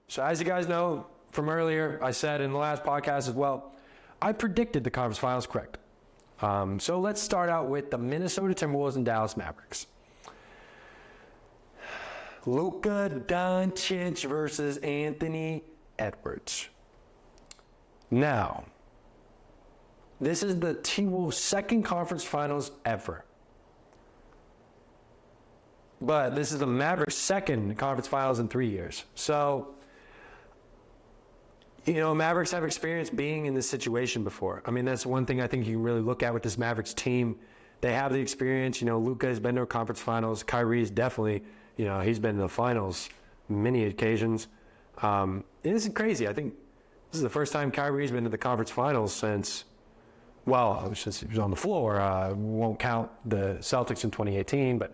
So as you guys know from earlier, I said in the last podcast as well, I predicted the conference finals correct. So let's start out with the Minnesota Timberwolves and Dallas Mavericks. Luka Doncic versus Anthony Edwards. Now, this is the T-Wolves' second conference finals ever. But this is the Mavericks' second conference finals in 3 years. So, Mavericks have experience being in this situation before. I mean, that's one thing I think you can really look at with this Mavericks team. They have the experience. Luka has been to a conference finals. Kyrie's definitely, he's been to the finals many occasions. And this is crazy. I think this is the first time Kyrie's been to the conference finals since he was on the floor. Won't count the Celtics in 2018, but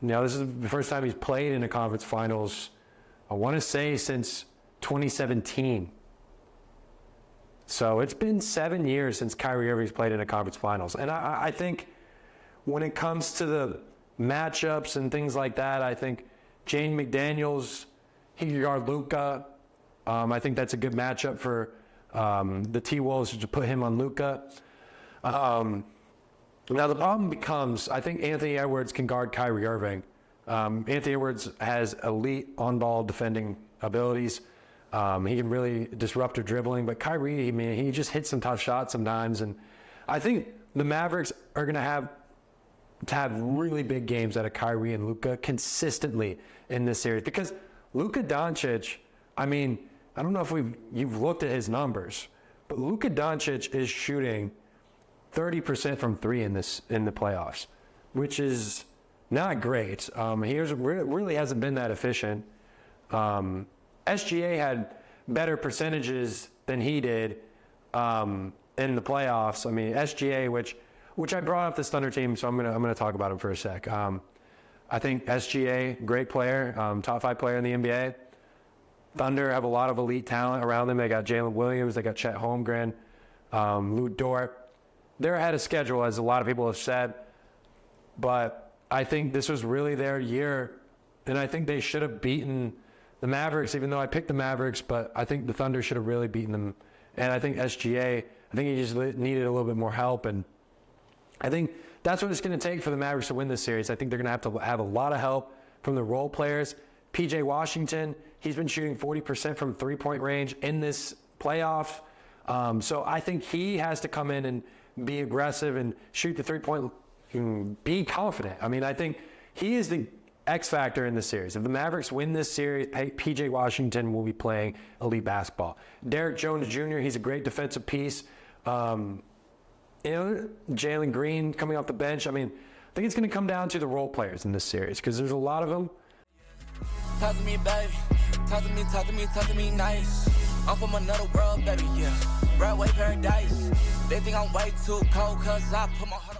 this is the first time he's played in a conference finals, I want to say, since 2017. So it's been 7 years since Kyrie Irving's played in a conference finals. And I think when it comes to the matchups and things like that, I think Jane McDaniels, he can guard Luka. I think that's a good matchup for the T-Wolves to put him on Luka. Now the problem becomes, I think Anthony Edwards can guard Kyrie Irving. Anthony Edwards has elite on-ball defending abilities. He can really disrupt her dribbling, but Kyrie, he just hits some tough shots sometimes. And I think the Mavericks are going to have really big games out of Kyrie and Luka consistently in this series, because Luka Doncic, I don't know if you've looked at his numbers, but Luka Doncic is shooting 30% from three in the playoffs, which is not great. He really hasn't been that efficient. SGA had better percentages than he did in the playoffs. SGA, which I brought up this Thunder team, so I'm gonna talk about him for a sec. I think SGA, great player, top 5 player in the NBA. Thunder have a lot of elite talent around them. They got Jalen Williams, they got Chet Holmgren, Lou Dort. They're ahead of schedule, as a lot of people have said, but I think this was really their year, and I think they should have beaten the Mavericks, even though I picked the Mavericks, but I think the Thunder should have really beaten them. And I think SGA, I think he just needed a little bit more help, and I think that's what it's going to take for the Mavericks to win this series. I think they're going to have a lot of help from the role players. PJ Washington, he's been shooting 40% from three-point range in this playoff. So I think he has to come in and be aggressive and shoot the three-point, be confident. I think he is the X factor in this series. If the Mavericks win this series, PJ Washington will be playing elite basketball. Derek Jones Jr., he's a great defensive piece. Jalen Green coming off the bench. I think it's going to come down to the role players in this series, because there's a lot of them. Talk to me, baby. Talk to me nice. I'm from another world, baby, yeah. Broadway paradise. They think I'm way too cold, cause I put my heart